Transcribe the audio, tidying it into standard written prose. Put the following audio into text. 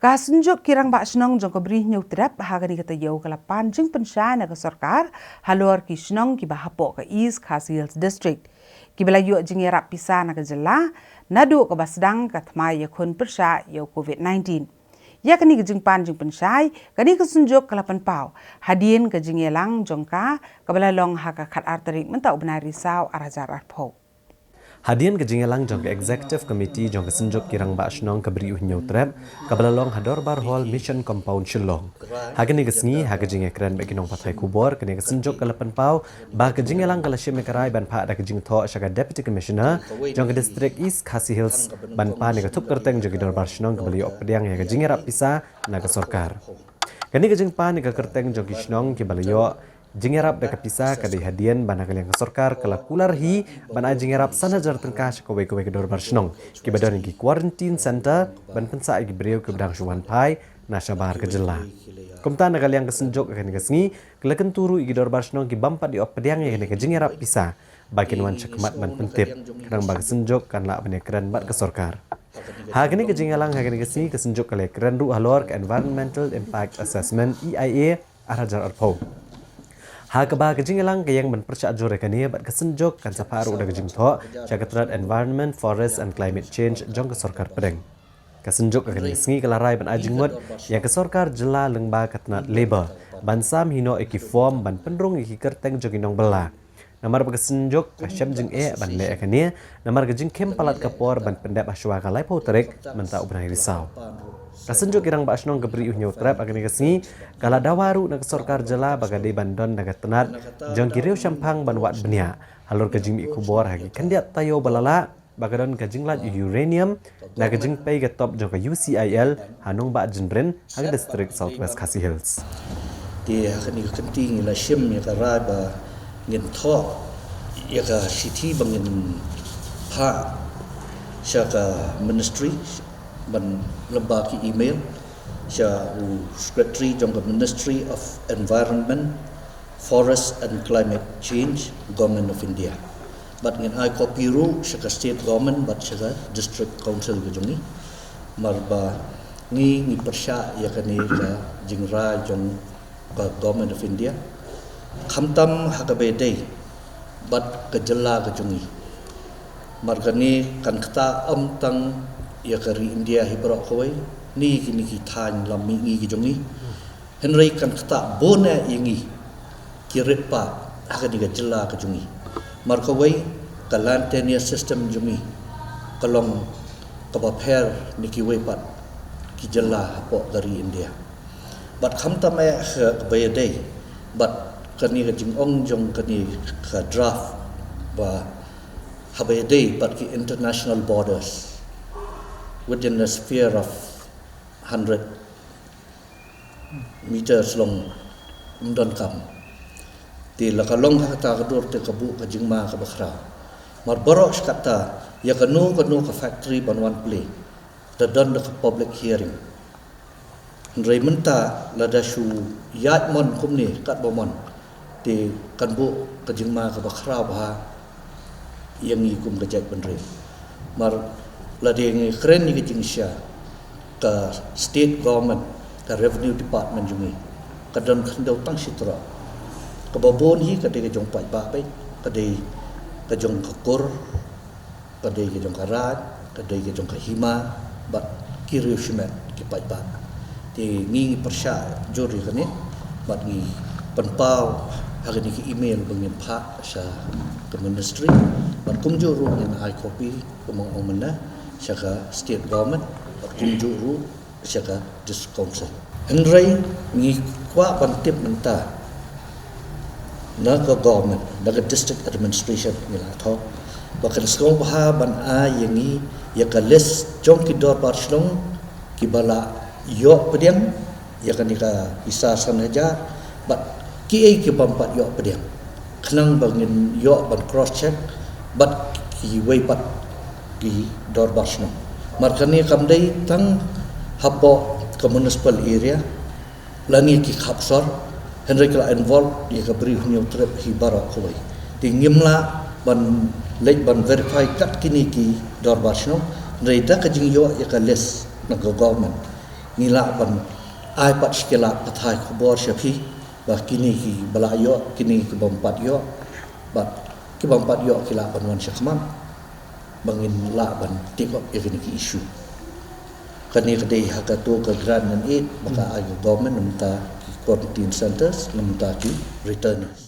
Kasunjuk kirang bak senong jong keberi nyutrap hagani kata yau kala panjing pensya naga sarkar halor ki senong ki bahapo ke East Khasi Hills District. Ki bela yuk jingirap pisa naga jela nadu ke basdang katma yakun persya yau COVID-19. Ya kani ke jing panjing pensya kani kasunjuk kala penpau hadien ke jingelang jongka kabela long haka khat arterik mentau benar risau arajar arpau. Hadian ke Jingelang jong ke Executive Committee jong ke Senjok Kirang Ba Shnong ke Beri Uhnyo Trap ke Belalong Hador Bar Hall Mission Compound Shillong. Hagani ke Sengi haga Jinge Keren bagi nong Patai Kubor kene ke Senjok ke Lepen Pau bah ke Jingelang ke Lashim Mekarai ban Pak ada ke Jing Tho Shaka Deputy Commissioner jong ke District East Khasi Hills ban Pa ne ke Tup Kerteng jong ke Dor Bar Shnong ke Beli Ok Pediang ya ke Jinge Rap Pisa na ke Sorkar. Kani ke Jing Pa ne ke Kerteng jong ke Shnong ke Beli Jingerap dekat pisah kadai hadian bana kalian ke sorkar kala kular hi bana jingerap sana jar tengkah kowe ke dor barsenong ki badan gi quarantine center ban pensa gi breu ke bedang suwan pai nasha bahar ke jela kumtan kalian ke senjok akan ke sengi kelaken turu gi dor barsenong ki bampat di op pediang ke jingerap pisah bagian wan cekmat ban pentip kadang bag senjok kan la bane keren bat ke sorkar hagani ke jingelang hagani ke sengi ke senjok kale keren ru halor ke environmental impact assessment EIA arajar arpau Hakaba ke Jingelang ke yang menpercaya jore kani bat kesenjok kan saparu udah kejing tho Secretariat Environment, Forest and Climate Change jong ke sorkar pedeng. Kesenjok akan sengi kelarai ban ajing mut yang ke sorkar jela lengba katnat labor ban sam hino iki form ban pendrung iki kerteng jong inong bela. Namar kesenjok ka syam jing ban le akani namar kejing kem palat kapor ban pendap aswa kalai pauterik menta ubnai risau. Kasenjok kirang ba asnong keberi uhnyo trap akan kesengi kala dawaru nak sorkar jela bagade bandon naga tenat jong kiriu syampang ban wat benia halur kejing mi kubor hagi kandiat tayo balala bagadon kejing lat uranium na kejing pay ke top jong ke UCIL hanung ba jenbren hagi district Southwest Khasi Hills di akan kenting la shim ya kara ba ngin tho ya ka city bangin ha syaka ministry ban lembaga email sya secretary jong ke Ministry of Environment, Forest and Climate Change, Government of India. But ngin ai copy ru sya state government but sya district council ke jongi marba ni persya ya kani ka jingra jong ke Government of India khamtam hakabe dei but kejela ke jongi marga ni kan kata tang ya kari India hibra kawai ni kini kitan lami ngi jongi Henry kan kata bona ingi kirepa akan diga jela ke jongi mar kawai kalan tenia system jongi kalong kabaper niki wai pat ki jela po dari India but khamta ma bayadai but kani ga jingong jong kani ka draft ba habayadai but ki international borders within a sphere of 100 meters long umdon kam ti la kalong kata kadur te kabu ka jingma ka bakhra mar borok kata ya kanu ka factory ban one play the done the public hearing Raymenta la da shu yat mon kumni kat bomon ti kanbu ka jingma ka bakhra ba yang ikum ka jai penre mar la ding keren ni kejing sya ke state government ke revenue department jungi ke don khendau tang sitra ke babon hi ke de jong pai ba bai ke de ke jong kakur ke de jong karat ke de jong kahima bat kiriu shimet ke pai ba ti ngi persya jori kene bat ngi penpau hari ni email bangin pha sa ke ministry bat kumjuru in I copy kumong omena syaka state government kunjuru syaka district council henry ngi kwa bantip menta na ka government na ka district administration nila tho bakal skong pa ban a yangi ya ka list jong ki dor parslong ki bala yo pediang ya kan ka isa sanaja but ki ai ki pampat yo pediang khnang bangin yo ban cross check but ki way pat di dor barsno markani kamdai tang hapo ke municipal area lani ki khapsor henry kala involved di ka bri hunyo trip hi bara khoi ti ngimla ban lek ban verify kat kini ki dor barsno reida ka jing yo ya ka les na government ngila ban ai pat skela pathai khobor shapi ba kini ki balayo kini ki bompat yo ba ki bompat yo kila ban wan syakmam bangin la ban take up even ki issue kani kadai hakatu ka grant nan it baka ay government namta ki quarantine centers namta ki returners